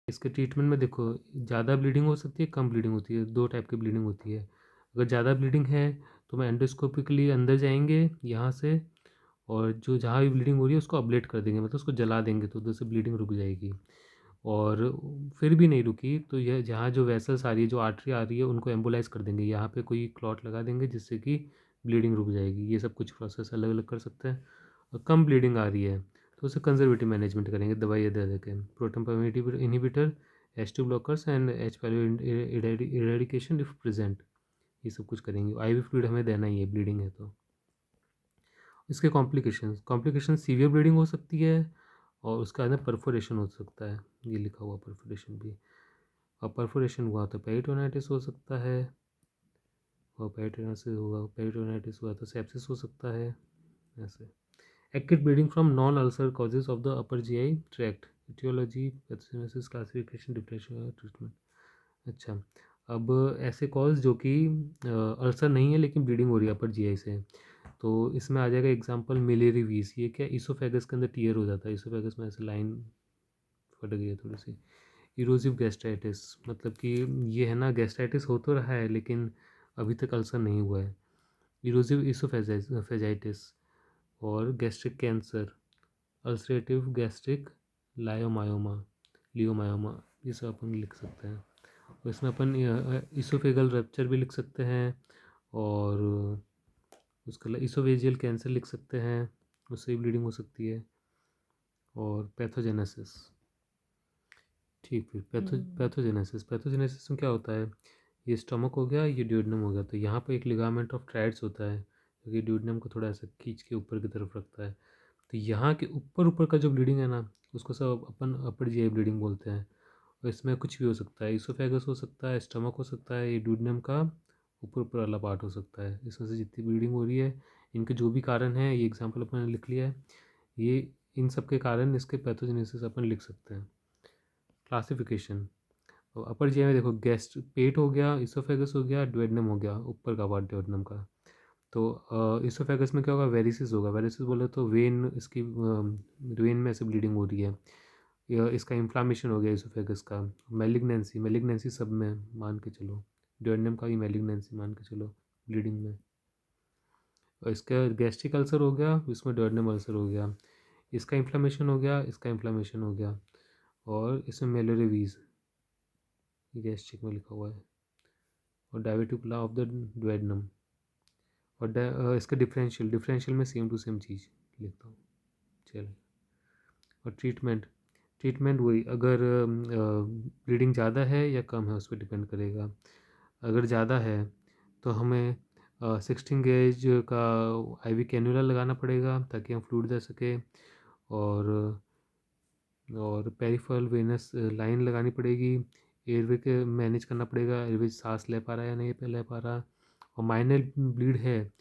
इसके ट्रीटमेंट में देखो, ज़्यादा ब्लीडिंग हो सकती है, कम ब्लीडिंग होती है, 2 टाइप की ब्लीडिंग होती है। अगर ज़्यादा ब्लीडिंग है तो हम एंडोस्कोपिकली अंदर जाएँगे यहाँ से, और जो जहाँ भी ब्लीडिंग हो रही है उसको अबलेट कर देंगे, मतलब उसको जला देंगे, तो उधर से ब्लीडिंग रुक जाएगी। और फिर भी नहीं रुकी तो यह जहाँ जो वेसल्स आ रही है, जो आर्टरी आ रही है, उनको एम्बोलाइज़ कर देंगे, यहाँ पे कोई क्लॉट लगा देंगे जिससे कि ब्लीडिंग रुक जाएगी। ये सब कुछ प्रोसेस अलग-अलग कर सकते हैं। और कम ब्लीडिंग आ रही है तो उसे कंज़र्वेटिव मैनेजमेंट करेंगे, दवाइयाँ दे के। Proton pump inhibitor, H2 blockers and H pylori eradication if present, ये सब कुछ करेंगे। आईवी फ्लूइड हमें देना ही है, ब्लीडिंग है तो। इसके कॉम्प्लिकेशंस सीवियर ब्लीडिंग हो सकती है, और उसके बाद में परफोरेशन हो सकता है, ये लिखा हुआ परफोरेशन भी। और परफोरेशन हुआ तो पेरिटोनाइटिस हो सकता है, और पेरिटोनाइटिस हुआ तो सेप्सिस हो सकता है। ऐसे acute bleeding from non ulcer causes of the upper GI tract, etiology, pathogenesis, classification, depression और ट्रीटमेंट। अच्छा, अब ऐसे कॉज जो कि अल्सर नहीं है लेकिन ब्लीडिंग हो रही है अपर जीआई से, तो इसमें आ जाएगा एग्जांपल मिलेरी वीस। ये क्या, इसोफेगस के अंदर टीयर हो जाता है, इसोफेगस में ऐसे लाइन फट गई है थोड़ी सी। इरोसिव गैस्ट्राइटिस, मतलब कि ये है ना, गैस्ट्राइटिस हो तो रहा है लेकिन अभी तक अल्सर नहीं हुआ है। इरोसिव इसोफेजाइटिस, और gastric cancer, ulcerative gastric leiomyoma, leiomyoma, ये सब अपन लिख सकते हैं। और इसमें अपन इसोफेगल रप्चर भी लिख सकते हैं, और उसके अलावा इसोवेजियल कैंसर लिख सकते हैं, उससे भी ब्लीडिंग हो सकती है। और पैथोजेनेसिस, ठीक, फिर पैथोजेनेसिस में क्या होता है, ये स्टमक हो गया, ये ड्यूडेनम हो गया, तो यहाँ पर एक लिगामेंट ऑफ ट्राइड्स होता है जो कि ड्यूडेनम को थोड़ा ऐसा खींच के ऊपर की तरफ रखता है। तो यहाँ के ऊपर ऊपर का जो ब्लीडिंग है ना, उसको सब अपन अपर जीआई ब्लीडिंग बोलते हैं। और इसमें कुछ भी हो सकता है, इसोफेगस हो सकता है, स्टमक हो सकता है, ये ड्यूडेनम का ऊपर ऊपर वाला पार्ट हो सकता है। इसमें से जितनी ब्लीडिंग हो रही है, इनके जो भी कारण हैं, ये एग्जाम्पल अपन ने लिख लिया है, ये इन सब के कारण इसके पैथोजेनेसिस अपन लिख सकते हैं। क्लासिफिकेशन, तो अपर जीआई में देखो, गेस्ट पेट हो गया, इसोफेगस हो गया, ड्यूडेनम हो गया, ऊपर का पार्ट ड्यूडेनम का। तो इसोफेगस में क्या होगा, वेरिसिस होगा। वेरिसिस बोले तो वेन, इसकी वेन में ऐसे ब्लीडिंग हो रही है, इसका इन्फ्लामेशन हो गया इसोफेगस का। मेलिग्नेंसी सब में मान के चलो, ड्यूडेनम का भी मेलिग्नेंसी मान के चलो ब्लीडिंग में। और इसका गैस्ट्रिक अल्सर हो गया, इसमें ड्यूडेनम अल्सर हो गया, इसका इन्फ्लामेशन हो गया, इसका इन्फ्लामेशन हो गया। और इसमें मेलोरेवीज, ये गैस्ट्रिक में लिखा हुआ है, और डायबिटिकुला ऑफ द ड्यूडेनम। और इसका डिफरेंशियल में सेम टू सेम चीज़ लिखता हूँ, चलो। और ट्रीटमेंट वही, अगर ब्लीडिंग ज़्यादा है या कम है उस पर डिपेंड करेगा। अगर ज़्यादा है तो हमें 16 गेज का आईवी कैन्यूला लगाना पड़ेगा ताकि हम फ्लूइड दे सकें। और पेरिफेरल वेनस लाइन लगानी पड़ेगी। एयरवे के मैनेज करना पड़ेगा, एयरवे सांस ले पा रहा है या नहीं ले पा रहा। और माइनर ब्लीड है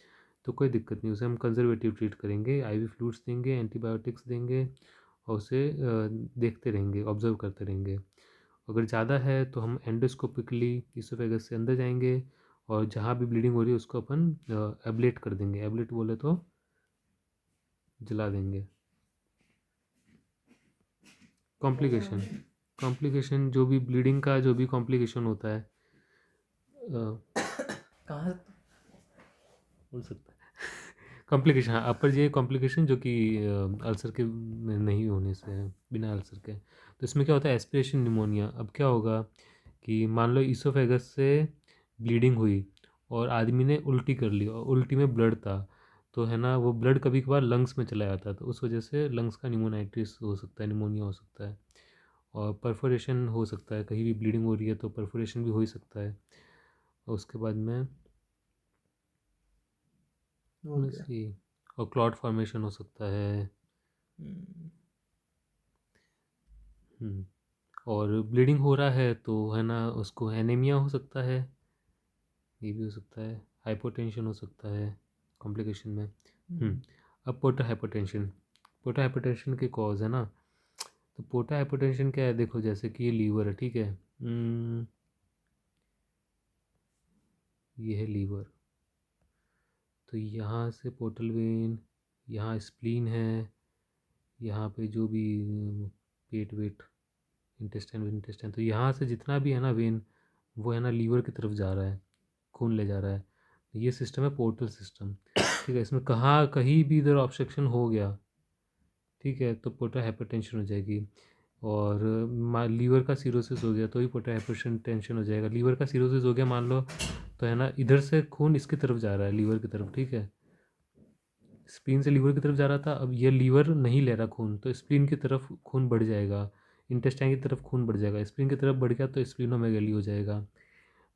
तो कोई दिक्कत नहीं, उसे हम कंजर्वेटिव ट्रीट करेंगे, आईवी फ्लूइड्स देंगे, एंटीबायोटिक्स देंगे, और उसे देखते रहेंगे, ऑब्जर्व करते रहेंगे। अगर ज़्यादा है तो हम एंडोस्कोपिकली इसोफेगस से अंदर जाएंगे, और जहाँ भी ब्लीडिंग हो रही है उसको अपन एब्लेट कर देंगे। एब्लेट बोले तो जला देंगे। कॉम्प्लिकेशन, जो भी ब्लीडिंग का जो भी कॉम्प्लिकेशन होता है, कहाँ बोल सकता है, कॉम्प्लिकेशन, हाँ, अपर जी कॉम्प्लिकेशन जो कि अल्सर के में नहीं होने से है, बिना अल्सर के। तो इसमें क्या होता है, एस्पिरेशन निमोनिया। अब क्या होगा कि मान लो इसोफेगस से ब्लीडिंग हुई और आदमी ने उल्टी कर ली, और उल्टी में ब्लड था, तो है ना, वो ब्लड कभी कभार लंग्स में चला जाता है, तो उस वजह से लंग्स का निमोनाइटिस हो सकता है, निमोनिया हो सकता है। और परफोरेशन हो सकता है, कहीं भी ब्लीडिंग हो रही है तो परफोरेशन भी हो ही सकता है। और उसके बाद में सी, और क्लॉट फॉर्मेशन हो सकता है। और ब्लीडिंग हो रहा है तो है ना, उसको एनीमिया हो सकता है, ये भी हो सकता है। हाइपोटेंशन हो सकता है कॉम्प्लिकेशन में। अब पोर्टा हाइपोटेंशन के कॉज है ना, तो पोर्टा हाइपोटेंशन क्या है, देखो जैसे कि ये लीवर है, ठीक है, ये है लीवर, तो यहाँ से पोर्टल वेन, यहाँ स्प्लीन है, यहाँ पे जो भी पेट वेट इंटेस्टाइन, तो यहाँ से जितना भी है ना वेन, वो है ना लीवर की तरफ जा रहा है, खून ले जा रहा है। ये सिस्टम है पोर्टल सिस्टम, ठीक है। इसमें कहाँ कहीं भी इधर ऑब्स्ट्रक्शन हो गया, ठीक है, तो पोर्टल हाइपरटेंशन हो जाएगी। और लीवर का सीरोसिस हो गया तो भी पोर्टल हाइपरटेंशन हो जाएगा। लीवर का सीरोसिस हो गया मान लो, तो है ना इधर से खून इसकी तरफ जा रहा है, लीवर की तरफ, ठीक है। स्प्लीन से लीवर की तरफ जा रहा था, अब ये लीवर नहीं ले रहा खून, तो स्प्लीन की तरफ खून बढ़ जाएगा, इंटेस्टाइन की तरफ खून बढ़ जाएगा। स्प्लीन की तरफ बढ़ गया तो स्प्लीनोमेगैली हो जाएगा।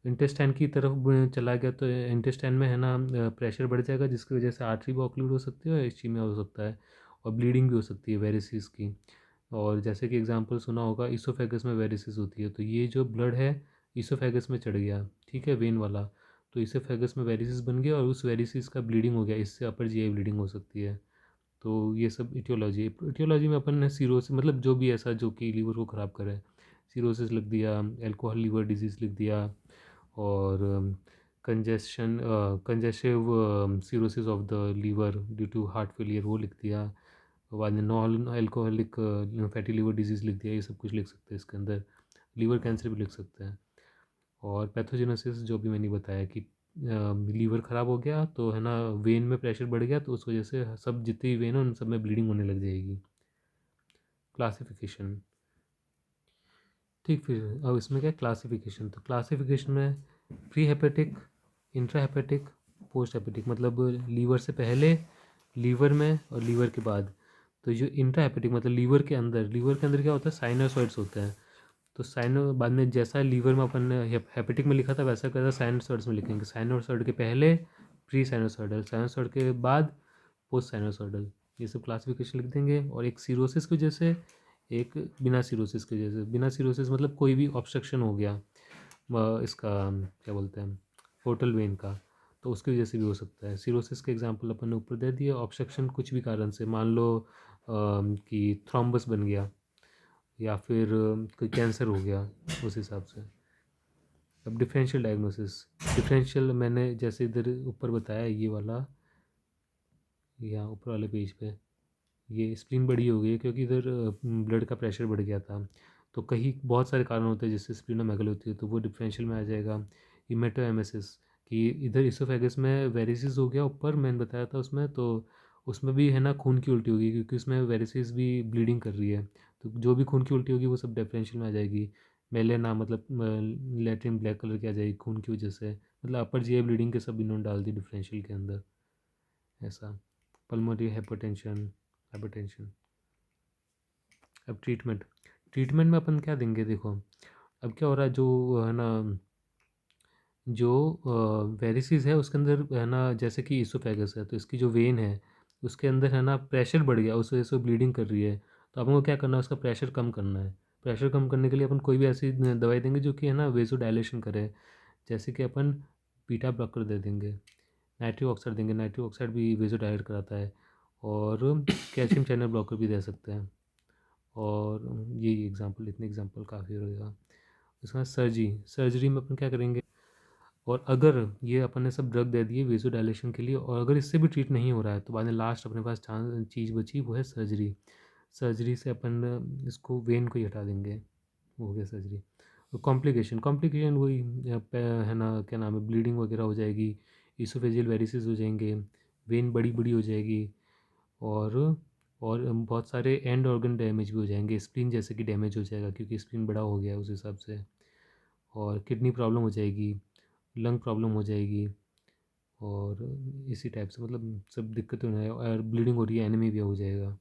इंटेस्टाइन की तरफ चला गया तो इंटेस्टाइन में है ना प्रेशर बढ़ जाएगा, जिसकी वजह से आर्टरी भी ऑक्लूड हो सकती है और इस्चीमिया हो सकता है, और ब्लीडिंग भी हो सकती है वेरिसिस की। और जैसे कि एग्जांपल सुना होगा, इसोफेगस में वेरिसिस होती है, तो ये जो ब्लड है इसोफेगस में चढ़ गया, ठीक है, वेन वाला, तो इसोफेगस में वेरिसिस बन गया और उस वेरिसिस का ब्लीडिंग हो गया, इससे अपर जीआई ब्लीडिंग हो सकती है। तो ये सब इटियोलॉजी में अपन ने सीरोसिस मतलब जो भी ऐसा जो कि लीवर को ख़राब करे, सीरोसिस लिख दिया, अल्कोहल लीवर डिजीज़ लिख दिया, और congestive cirrhosis of the liver due to heart failure वो लिख दिया। बाद में non alcoholic fatty liver disease लिख दिया, ये सब कुछ लिख सकते हैं इसके अंदर। लीवर कैंसर भी लिख सकते हैं। और पैथोजेनेसिस जो भी मैंने बताया कि लीवर ख़राब हो गया तो है ना वेन में प्रेशर बढ़ गया, तो उस वजह से सब जितनी वेन है उन सब में ब्लीडिंग होने लग जाएगी। क्लासिफिकेशन, ठीक, फिर अब इसमें क्या क्लासिफिकेशन, तो क्लासिफिकेशन में pre hepatic, intra hepatic, post hepatic, मतलब लीवर से पहले, लीवर में और लीवर के बाद। तो जो इंट्रा हेपेटिक मतलब लीवर के अंदर क्या होता है, साइनोसॉइड्स होते हैं। तो साइनो बाद में जैसा लीवर में अपन ने हेपेटिक में लिखा था वैसा कैसा साइनोसॉइड्स में लिखेंगे, साइनोसॉइड के पहले प्री साइनोसॉइडल, साइनोसॉइड के बाद पोस्ट साइनोसॉइडल, ये सब क्लासिफिकेशन लिख देंगे। और एक सीरोसिस की वजह से, एक बिना सीरोसिस की वजह से। बिना सीरोसिस मतलब कोई भी ऑब्स्ट्रक्शन हो गया इसका क्या बोलते हैं पोर्टल वेन का, तो उसकी वजह से भी हो सकता है। सीरोसिस के एग्जांपल अपन ने ऊपर दे दिए। ऑब्स्ट्रक्शन कुछ भी कारण से, मान लो कि थ्रोम्बस बन गया या फिर कोई कैंसर हो गया, उस हिसाब से। अब डिफरेंशियल डायग्नोसिस, डिफरेंशियल मैंने जैसे इधर ऊपर बताया ये वाला, यहाँ ऊपर वाले पेज पे, ये स्प्लीन बड़ी हो गई है क्योंकि इधर ब्लड का प्रेशर बढ़ गया था। तो कहीं बहुत सारे कारण होते हैं जिससे स्प्लीनोमेगाली होती है, तो वो डिफरेंशियल में आ जाएगा। हीमेटोएमेसिस, कि इधर इसोफेगस में वेरिसिस हो गया ऊपर, मैंने बताया था उसमें, तो उसमें भी है ना खून की उल्टी होगी क्योंकि उसमें वेरिसिस भी ब्लीडिंग कर रही है, तो जो भी खून की उल्टी होगी वो सब डिफरेंशियल में आ जाएगी। मेलेना मतलब लैट्रिन ब्लैक कलर की आ जाएगी खून की वजह से, मतलब अपर जीआई ब्लीडिंग के सब इन्होंने डाल दी डिफरेंशियल के अंदर, ऐसा। Pulmonary hypertension, hypertension. अब ट्रीटमेंट में अपन क्या देंगे, देखो अब क्या हो रहा है, जो है ना जो वेरिसिस है उसके अंदर है ना, जैसे कि इसोफेगस है तो इसकी जो वेन है उसके अंदर है ना प्रेशर बढ़ गया, उस वजह से ब्लीडिंग कर रही है। तो अपन को क्या करना है, उसका प्रेशर कम करना है। प्रेशर कम करने के लिए अपन कोई भी ऐसी दवाई देंगे जो कि है ना वेजो डायलेशन करे, जैसे कि अपन बीटा ब्लॉकर दे देंगे, नाइट्रिक ऑक्साइड देंगे, नाइट्रिक ऑक्साइड भी वेजो डायलेट कराता है। और कैल्शियम चैनल ब्लॉकर भी दे सकते हैं। और ये एग्जांपल, इतने एग्जांपल काफ़ी रहेगा। उसके बाद सर्जरी में अपन क्या करेंगे, और अगर ये अपन ने सब ड्रग दे दिए वेजो डायलेशन के लिए और अगर इससे भी ट्रीट नहीं हो रहा है तो बाद में लास्ट अपने पास चांस चीज़ बची वो है सर्जरी। सर्जरी से अपन इसको वेन को ही हटा देंगे, वो हो गया सर्जरी। कॉम्प्लिकेशन, कॉम्प्लिकेशन वही है ना, क्या नाम है, ब्लीडिंग वगैरह हो जाएगी, इसोफेजियल वेरिसेस हो जाएंगे, वेन बड़ी बड़ी हो जाएगी, और बहुत सारे एंड ऑर्गन डैमेज भी हो जाएंगे, स्प्लीन जैसे कि डैमेज हो जाएगा क्योंकि स्प्लीन बड़ा हो गया है उस हिसाब से, और किडनी प्रॉब्लम हो जाएगी, लंग प्रॉब्लम हो जाएगी, और इसी टाइप से मतलब सब दिक्कतें होने, और ब्लीडिंग हो रही है एनीमिया भी हो जाएगा।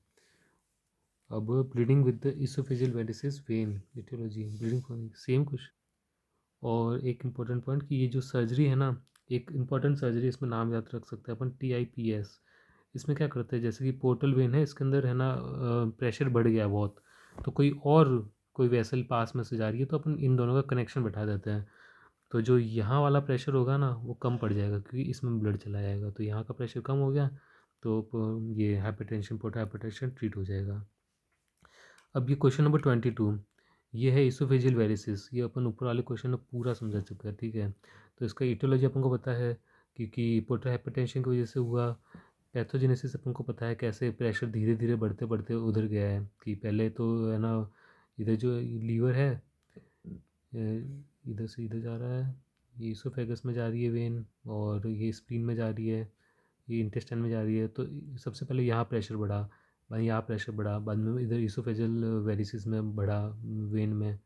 अब bleeding with the oesophageal varices when aetiology, bleeding same कुछ। और एक इम्पॉर्टेंट पॉइंट कि ये जो सर्जरी है ना, एक इम्पॉर्टेंट सर्जरी, इसमें नाम याद रख सकते हैं अपन, TIPS। इसमें क्या करते हैं, जैसे कि पोर्टल वेन है इसके अंदर है ना प्रेशर बढ़ गया बहुत, तो कोई वेसल पास में से जा रही है तो अपन इन दोनों का कनेक्शन बैठा देते हैं। तो जो यहाँ वाला प्रेशर होगा ना वो कम पड़ जाएगा क्योंकि इसमें ब्लड चला जाएगा, तो यहाँ का प्रेशर कम हो गया, तो ये हाइपरटेंशन, पोर्टल हाइपरटेंशन ट्रीट हो जाएगा। अब ये क्वेश्चन नंबर 22, ये है इसोफेजियल वेरिसिस, ये अपन ऊपर वाले क्वेश्चन में पूरा समझा चुका है, ठीक है। तो इसका इटियोलॉजी अपन को पता है क्योंकि पोर्टल हाइपरटेंशन की वजह से हुआ। पैथोजेनेसिस अपन को पता है कैसे प्रेशर धीरे धीरे बढ़ते बढ़ते उधर गया है, कि पहले तो है ना इधर जो लीवर है इधर से इधर जा रहा है, ये ईसोफेगस में जा रही है वेन, और ये स्प्लीन में जा रही है, ये इंटेस्टाइन में जा रही है। तो सबसे पहले यहाँ प्रेशर बढ़ा, बाद यहाँ प्रेशर बढ़ा, बाद में इधर ईसोफेजल वेरिसिस में बढ़ा वेन में,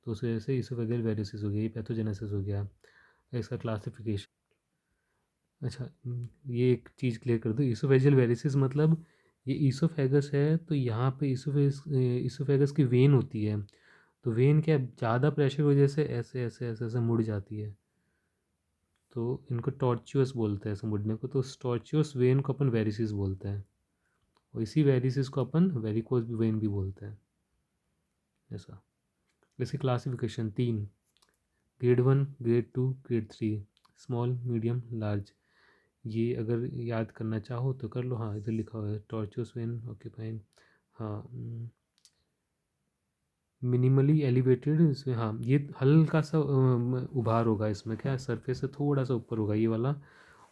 तो उस वजह से ईसोफेगल वेरिसिस हो गया, ये पैथोजेनेसिस हो गया। इसका क्लासिफिकेशन, अच्छा ये एक चीज़ क्लियर कर दो, ईसोफेजियल वेरिसिस मतलब ये ईसोफेगस है, तो यहाँ पे ईसोफेगस की वेन होती है, तो वेन क्या ज़्यादा प्रेशर की वजह से ऐसे ऐसे ऐसे ऐसे मुड़ जाती है, तो इनको टॉर्चुअस बोलते हैं ऐसे मुड़ने को, तो टॉर्चुअस वेन को अपन वेरिसिस बोलते हैं, और इसी वेरिसिस को अपन वेरिकोज वेन भी बोलते हैं। ऐसा इसकी classification 3, grade 1, grade 2, grade 3, small, medium, large. ये अगर याद करना चाहो तो कर लो, हाँ इधर लिखा हुआ है टॉर्चुअस वेन ऑक्यूपाइंग, हाँ मिनिमली एलिवेटेड इसमें, हाँ ये हल्का सा उभार होगा इसमें, क्या सरफेस से थोड़ा सा ऊपर होगा ये वाला,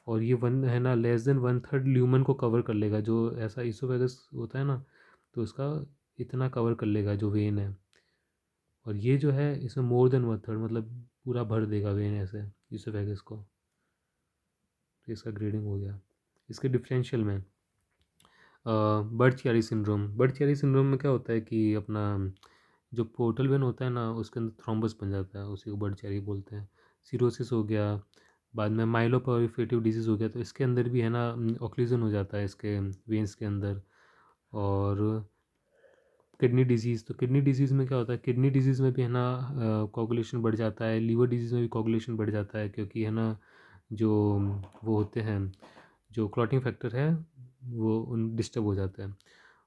और ये वन है ना लेस देन 1/3 ल्यूमन को कवर कर लेगा, जो ऐसा ईसोफेगस होता है ना, तो उसका इतना कवर कर लेगा जो वेन है, और ये जो है इसमें मोर देन 1/3 मतलब पूरा भर देगा वेन ऐसे ईसोफेगस को। तो इसका ग्रेडिंग हो गया। इसके डिफरेंशियल में बर्च सिंड्रोम, बर्च सिंड्रोम में क्या होता है कि अपना जो पोर्टल वेन होता है ना उसके अंदर थ्रोम्बस बन जाता है, उसी को बर्च बोलते हैं। सिरोसिस हो गया, बाद में माइलोप्रोलिफरेटिव डिजीज़ हो गया, तो इसके अंदर भी है ना ऑक्लूजन हो जाता है इसके वेंस के अंदर। और किडनी डिजीज़, तो किडनी डिजीज़ में क्या होता है, किडनी डिजीज़ में भी है ना कोगुलेशन बढ़ जाता है, लीवर डिजीज़ में भी कोगुलेशन बढ़ जाता है, क्योंकि है ना जो वो होते हैं जो क्लॉटिंग फैक्टर है वो उन डिस्टर्ब हो जाता है।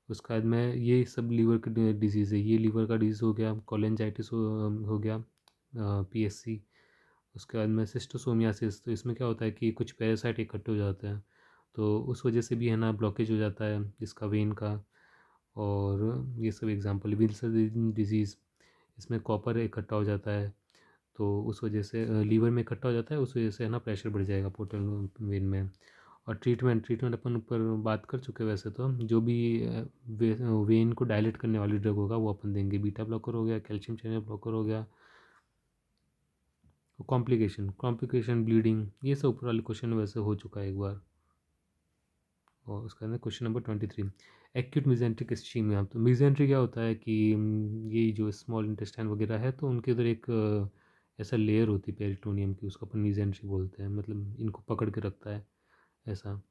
उसके बाद में ये सब लीवर की डिजीज़ है, ये लीवर का डिजीज़ हो गया, कोलेंजाइटिस हो गया, पीएससी। उसके बाद में सिस्टोसोमियासिस, तो इसमें क्या होता है कि कुछ पैरासाइट इकट्ठे हो जाते हैं, तो उस वजह से भी है ना ब्लॉकेज हो जाता है इसका वेन का। और ये सब एग्जांपल, विल्सन डिजीज़, इसमें कॉपर इकट्ठा हो जाता है, तो उस वजह से लीवर में इकट्ठा हो जाता है, उस वजह से है ना प्रेशर बढ़ जाएगा पोर्टल वेन में। और ट्रीटमेंट अपन ऊपर बात कर चुके हैं, वैसे तो जो भी वेन को डायलेट करने वाली ड्रग होगा वो अपन देंगे, बीटा ब्लॉकर हो गया, कैल्शियम चैनल ब्लॉकर हो गया। कॉम्प्लिकेशन ब्लीडिंग, ये सब ऊपर वाले क्वेश्चन वैसे हो चुका है एक बार। और उसका अंदर question number 23, acute mesenteric ischaemia. तो मिजेंट्री क्या होता है कि ये जो स्मॉल इंटेस्टाइन वगैरह है, तो उनके उधर एक ऐसा लेयर होती है पेरिटोनियम की, उसको अपन मिजेंट्री बोलते हैं, मतलब इनको पकड़ के रखता है ऐसा।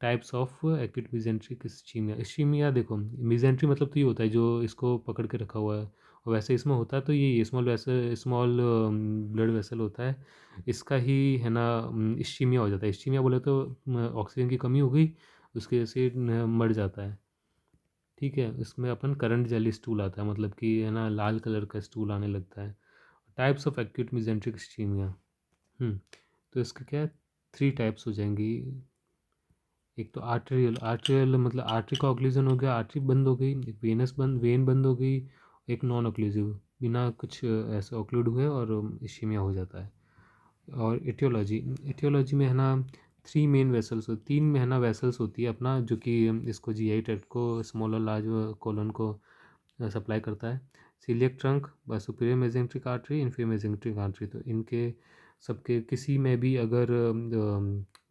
Types of acute mesenteric ischaemia, ischaemia देखो मिजेंट्री मतलब तो ये होता है जो इसको पकड़ के रखा हुआ है, और वैसे इसमें होता है तो ये स्मॉल ब्लड वेसल होता है, इसका ही है ना इस्चीमिया हो जाता है। इस्चीमिया बोले तो ऑक्सीजन की कमी हो गई, उसके वजह से मर जाता है। ठीक है, इसमें अपन करंट जेली स्टूल आता है, मतलब कि है ना लाल कलर का स्टूल आने लगता है। Types of acute mesenteric ischaemia, तो इसके क्या है, 3 टाइप्स हो जाएंगी। एक तो आर्टेरियल मतलब आर्टरी का ऑक्लूजन हो गया, आर्टरी बंद हो गई, एक वेन बंद हो गई, एक नॉन ऑक्लूसिव बिना कुछ ऐसे ऑक्लूड हुए और इश्कीमिया हो जाता है। और एटियोलॉजी में है ना 3 मेन वेसल्स, 3 में है ना वेसल्स होती है अपना, जो कि इसको जीआई ट्रैक्ट को, स्मॉल और लार्ज कोलन को सप्लाई करता है। Coeliac trunk, superior mesenteric artery, inferior mesenteric artery, तो इनके सबके किसी में भी अगर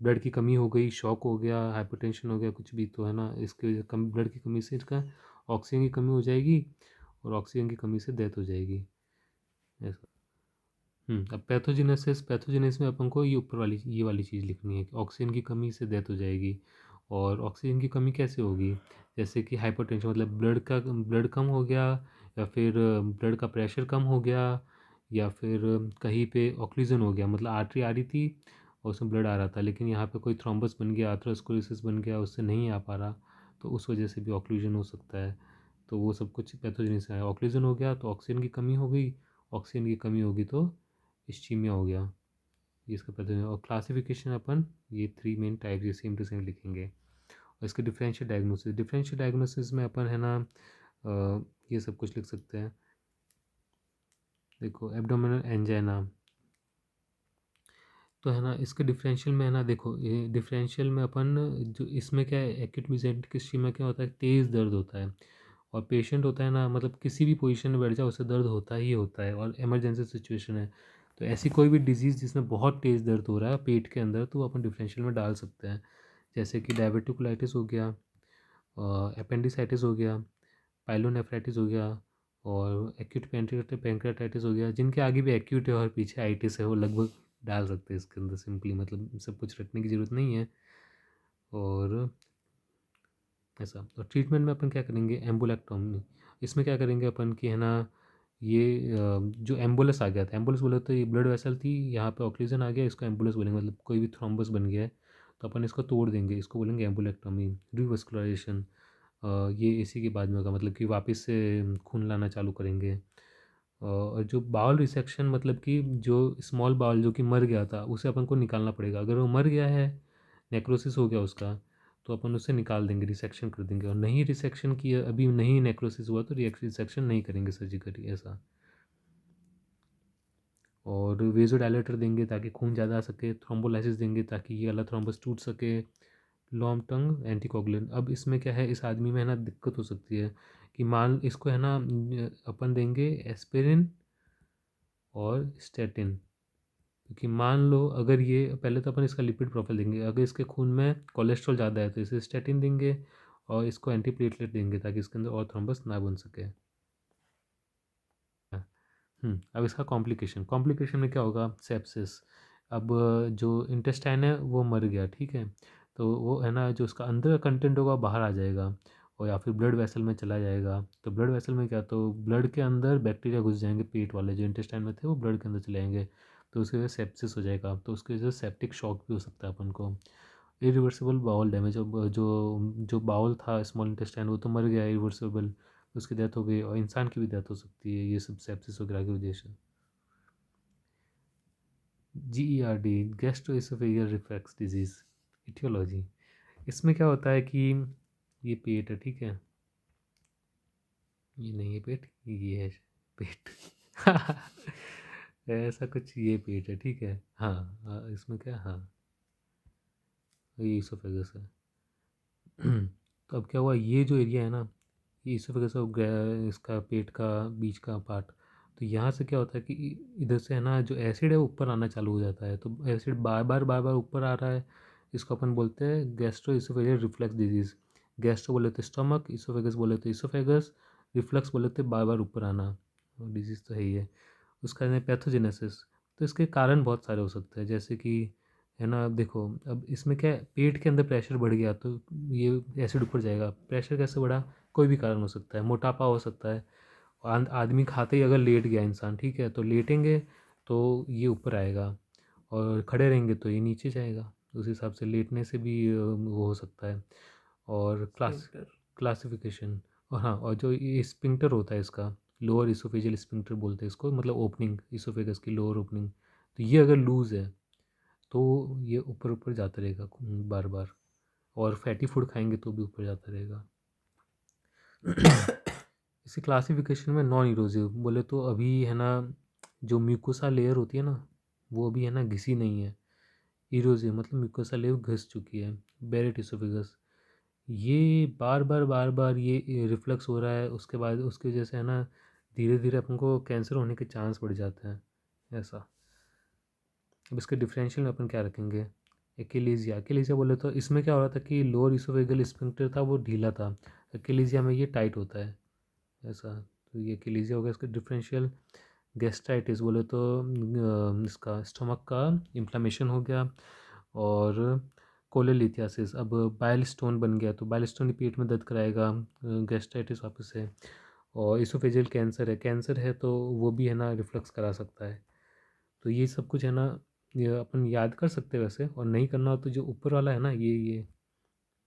ब्लड की कमी हो गई, शॉक हो गया, हाइपरटेंशन हो गया, कुछ भी, तो है ना इसके कम ब्लड की कमी से इसका ऑक्सीजन की कमी हो जाएगी, और ऑक्सीजन की कमी से डेथ हो जाएगी ऐसा। अब पैथोजेनेसिस में अपन को ये ऊपर वाली ये वाली चीज़ लिखनी है कि ऑक्सीजन की कमी से डेथ हो जाएगी। और ऑक्सीजन की कमी कैसे होगी, जैसे कि हाइपरटेंशन मतलब ब्लड कम हो गया, या फिर ब्लड का प्रेशर कम हो गया, या फिर कहीं पे ऑक्लूजन हो गया, मतलब आर्टरी आ रही थी और उसमें ब्लड आ रहा था, लेकिन यहाँ पे कोई थ्रोम्बस बन गया, आर्थरोस्क्लेरोसिस बन गया, उससे नहीं आ पा रहा, तो उस वजह से भी ऑक्लूजन हो सकता है। तो वो सब कुछ पैथोजेनेसिस है, ऑक्लूजन हो गया तो ऑक्सीजन की कमी हो गई, ऑक्सीजन की कमी होगी तो इस्चीमिया हो गया, ये इसका पैथोजन। और क्लासिफिकेशन अपन ये 3 मेन टाइप ये सेम टू सेम लिखेंगे। और इसके डिफरेंशियल डायग्नोसिस में अपन है ना ये सब कुछ लिख सकते हैं। देखो एब्डोमिनल एंजाइना, तो है ना इसके डिफरेंशियल में है ना, देखो ये डिफरेंशियल में अपन जो इसमें क्या है, एक्यूट मिजेंट्रिक इस्चीमिया क्या होता है, तेज़ दर्द होता है, और पेशेंट होता है ना, मतलब किसी भी पोजीशन में बैठ जाओ उससे दर्द होता ही होता है, और इमरजेंसी सिचुएशन है तो ऐसी कोई भी डिजीज़ जिसमें बहुत तेज़ दर्द हो रहा है पेट के अंदर, तो अपन डिफरेंशियल में डाल सकते हैं। जैसे कि डायबिटिकुलाइटिस हो गया, अपेंडिसाइटिस हो गया, पाइलोनेफ्राइटिस हो गया, और एक्यूट पैंक्रियाटाइटिस हो गया, जिनके आगे भी एक्यूट है और पीछे आइटिस है, वो लगभग डाल सकते हैं इसके अंदर सिंपली, मतलब सब कुछ रखने की ज़रूरत नहीं है। और ऐसा, और ट्रीटमेंट में अपन क्या करेंगे, एम्बुलेक्टॉमी। इसमें क्या करेंगे अपन कि है ना, ये जो एम्बुलस आ गया था, एम्बुलस बोले तो ये ब्लड वेसल थी, यहाँ पे ऑक्सीजन आ गया, इसको एम्बुलस बोलेंगे, मतलब कोई भी थ्रोम्बस बन गया है तो अपन इसको तोड़ देंगे, इसको बोलेंगे एम्बुलेक्टॉमी। रिवस्कुलराइजेशन, ये इसी के बाद में होगा, मतलब कि वापस से खून लाना चालू करेंगे। और जो बाउल रिसेक्शन, मतलब कि जो स्मॉल बाउल जो कि मर गया था उसे अपन को निकालना पड़ेगा, अगर वो मर गया है, नेक्रोसिस हो गया उसका, तो अपन उसे निकाल देंगे, रिसेक्शन कर देंगे। और नहीं रिसेक्शन किया, अभी नहीं नेक्रोसिस हुआ तो रिसेक्शन नहीं करेंगे सर्जिकली, ऐसा। और वेज़ोडायलेटर देंगे ताकि खून ज़्यादा आ सके, थ्रोम्बोलाइसिस देंगे ताकि ये वाला थ्रोम्बस टूट सके, लॉन्ग टर्म एंटीकोगुलेंट। अब इसमें क्या है, इस आदमी में है ना दिक्कत हो सकती है कि मान इसको है ना अपन देंगे एस्पिरिन और स्टेटिन, क्योंकि मान लो अगर ये, पहले तो अपन इसका लिपिड प्रोफाइल देंगे, अगर इसके खून में कोलेस्ट्रॉल ज़्यादा है तो इसे स्टेटिन देंगे, और इसको एंटीप्लेटलेट देंगे ताकि इसके अंदर और थ्रोम्बस ना बन सके। अब इसका कॉम्प्लिकेशन, कॉम्प्लिकेशन में क्या होगा, सेप्सिस। अब जो इंटेस्टाइन है वो मर गया, ठीक है, तो वो है ना जो उसका अंदर का कंटेंट होगा बाहर आ जाएगा, और या फिर ब्लड वेसल में चला जाएगा। तो ब्लड वेसल में क्या, तो ब्लड के अंदर बैक्टीरिया घुस जाएंगे, पेट वाले जो इंटेस्टाइन में थे वो ब्लड के अंदर चले जाएंगे, तो उसकी वजह से सेप्सिस हो जाएगा, तो उसकी वजह से सेप्टिक शॉक भी हो सकता है अपन को। इरिवर्सिबल बाउल डैमेज, अब जो जो बाउल था स्मॉल इंटेस्टाइन वो तो मर गया इरिवर्सिबल, उसकी डेथ हो गई, और इंसान की भी डेथ हो सकती है ये सब सेप्सिस वगैरह की वजह से। GERD, gastroesophageal reflux disease, aetiology. इसमें क्या होता है कि ये पेट है, ठीक है, ये नहीं है पेट, ये है पेट। ऐसा कुछ, ये पेट है, ठीक है, हाँ। इसमें क्या, हाँ, ये इसोफेगस है। तो अब क्या हुआ, ये जो एरिया है ना, ये इसोफेगस और इसका पेट का बीच का पार्ट, तो यहाँ से क्या होता है कि इधर से है ना जो एसिड है ऊपर आना चालू हो जाता है, तो एसिड बार बार ऊपर आ रहा है, इसको अपन बोलते हैं gastro oesophageal reflux disease. Gastro बोले तो स्टमक, इसोफेगस बोले तो इसोफेगस, रिफ्लक्स बोले तो बार बार ऊपर आना, डिजीज़ तो है ही है। उसका है पैथोजेनेसिस, तो इसके कारण बहुत सारे हो सकते हैं, जैसे कि है ना, देखो अब इसमें क्या है, पेट के अंदर प्रेशर बढ़ गया तो ये एसिड ऊपर जाएगा, प्रेशर कैसे बढ़ा, कोई भी कारण हो सकता है, मोटापा हो सकता है, आदमी खाते ही अगर लेट गया इंसान, ठीक है, तो लेटेंगे तो ये ऊपर आएगा, और खड़े रहेंगे तो ये नीचे जाएगा, उस हिसाब से लेटने से भी वो हो सकता है। और क्लासिफिकेशन, और हाँ, और जो ये स्पिंक्टर होता है इसका, लोअर इसोफेजियल स्पिंक्टर बोलते हैं इसको, मतलब ओपनिंग इसोफेगस की लोअर ओपनिंग, तो ये अगर लूज़ है तो ये ऊपर ऊपर जाता रहेगा बार बार, और फैटी फूड खाएंगे तो भी ऊपर जाता रहेगा। इसी क्लासिफिकेशन में नॉन इरोजिव बोले तो अभी है ना, जो म्यूकोसा लेयर होती है ना, वो अभी है ना घिसी नहीं है। इरोजिव मतलब म्यूकोसा लेयर घिस चुकी है। बेरेट इसोफेगस, ये बार बार ये रिफ्लक्स हो रहा है, उसके बाद उसकी वजह से है ना धीरे धीरे अपन को कैंसर होने के चांस बढ़ जाते हैं, ऐसा। अब इसके डिफरेंशियल में अपन क्या रखेंगे, एक्लेजिया। एक्लेजिया बोले तो इसमें क्या हो रहा था कि लोअर इसोफेगल स्फिंक्टर था वो ढीला था, एक्लेजिया में ये टाइट होता है, ऐसा। तो ये एक्लेजिया हो गया। इसका डिफरेंशियल, गैस्ट्राइटिस बोले तो इसका स्टमक का इन्फ्लामेशन हो गया, और कोलेलिथियासिस, अब बाइल स्टोन बन गया तो बाइल स्टोन ही पेट में दर्द कराएगा, गैस्ट्राइटिस वापस से। और इसोफेजियल कैंसर है तो वो भी है ना रिफ्लक्स करा सकता है। तो ये सब कुछ है ना, ये अपन याद कर सकते हैं वैसे, और नहीं करना हो तो जो ऊपर वाला है ना, ये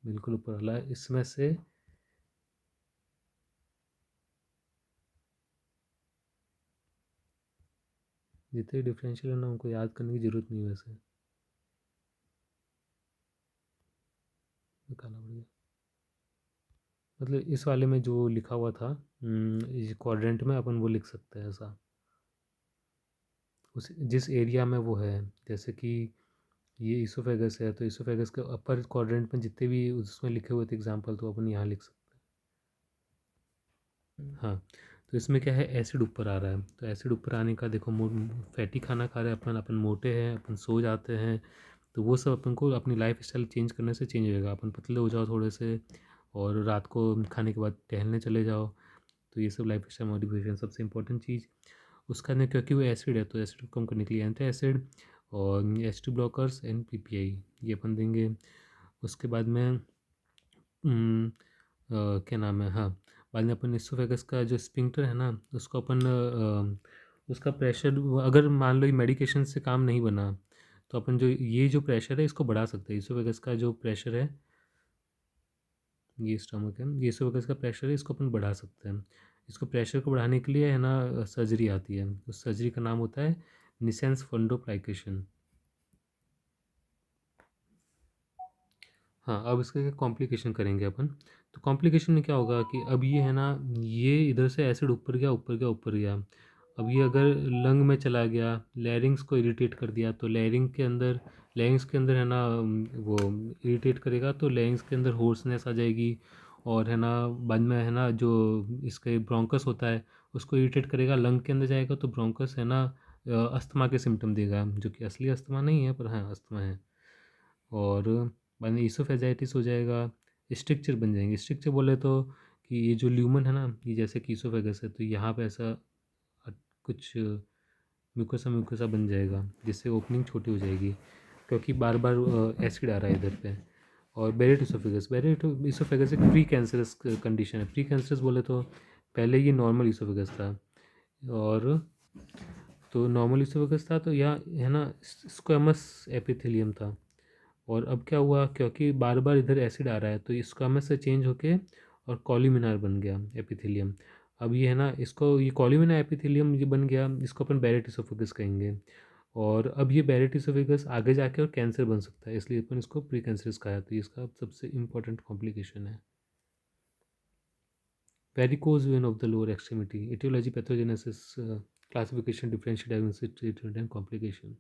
बिल्कुल ऊपर वाला है, इसमें से जितने डिफरेंशियल है ना उनको याद करने की ज़रूरत नहीं है वैसे, निकालना पड़ेगा। मतलब इस वाले में जो लिखा हुआ था इस क्वाड्रेंट में अपन वो लिख सकते हैं ऐसा, उस जिस एरिया में वो है, जैसे कि ये इसोफेगस है तो इसोफेगस के अपर क्वाड्रेंट में जितने भी उसमें लिखे हुए थे एग्जाम्पल, तो अपन यहाँ लिख सकते हाँ, तो इसमें क्या है, एसिड ऊपर आ रहा है, तो एसिड ऊपर आने का देखो, फैटी खाना खा रहे हैं अपन, अपन मोटे हैं, अपन सो जाते हैं, तो वो सब अपन को अपनी लाइफ स्टाइल चेंज करने से चेंज होएगा। अपन पतले हो जाओ थोड़े से, और रात को खाने के बाद टहलने चले जाओ, तो ये सब लाइफ स्टाइल मॉडिफिकेशन सबसे इंपॉर्टेंट चीज़। उसका नहीं, क्योंकि वो एसिड है, तो एसिड को कम करने के लिए एंटी एसिड और H2 ब्लॉकर्स एंड PPI ये अपन देंगे। उसके बाद में क्या नाम है, हाँ, बाद में अपन इसोफेगस का जो स्पिंक्टर है ना, उसको अपन उसका प्रेशर, अगर मान लो ये मेडिकेशन से काम नहीं बना, तो अपन जो ये जो प्रेशर है इसको बढ़ा सकते हैं। इसोफेगस का जो प्रेशर है, ये स्टमक है, ये इसोफेगस का प्रेशर है, इसको अपन बढ़ा सकते हैं। इसको प्रेशर को बढ़ाने के लिए है ना सर्जरी आती है, उस सर्जरी का नाम होता है निसेंस फंडोप्लाइकेशन। हाँ, अब इसके कॉम्प्लिकेशन करेंगे अपन। तो कॉम्प्लिकेशन में क्या होगा कि अब ये है ना, ये इधर से एसिड ऊपर गया, ऊपर गया, ऊपर गया। अब ये अगर लंग में चला गया, लैरिंग्स को इरिटेट कर दिया, तो लैरिंग्स के अंदर है ना वो इरिटेट करेगा, तो लैरिंग्स के अंदर होर्सनेस आ जाएगी। और है ना बाद में है ना जो इसका ब्रोंकस होता है, उसको इरिटेट करेगा, लंग के अंदर जाएगा, तो ब्रोंकस है ना अस्थमा के सिम्टम देगा, जो कि असली अस्थमा नहीं है, पर हाँ अस्थमा है। और बाद में ईसोफेजाइटिस हो जाएगा, स्ट्रिक्चर बन जाएंगे। स्ट्रिक्चर बोले तो कि ये जो ल्यूमन है ना, ये जैसे कि ईसोफेगस है, तो यहाँ पे ऐसा कुछ म्यूकोसा म्यूकोसा बन जाएगा, जिससे ओपनिंग छोटी हो जाएगी, क्योंकि बार बार एसिड आ रहा है इधर पे। और बेरेट ईसोफेगस एक प्री कैंसरस कंडीशन है। प्री कैंसरस बोले तो पहले ये नॉर्मल ईसोफेगस था, और तो नॉर्मल ईसोफेगस था, तो यहाँ है ना स्क्वेमस एपिथेलियम था। और अब क्या हुआ, क्योंकि बार बार इधर एसिड आ रहा है, तो स्क्वामस से चेंज होके और कॉल्यूमिनार बन गया एपिथेलियम। अब ये है ना, इसको ये कॉल्यूमिनार एपिथेलियम ये बन गया, इसको अपन बैरेट इसोफेगस कहेंगे। और अब ये बैरेट इसोफेगस आगे जाके और कैंसर बन सकता है, इसलिए अपन इसको प्री कैंसरस कहा है। तो ये इसका सबसे इंपॉर्टेंट कॉम्प्लिकेशन है। Varicose vein of the lower extremity, aetiology, pathogenesis, classification, differential diagnosis, treatment and complication.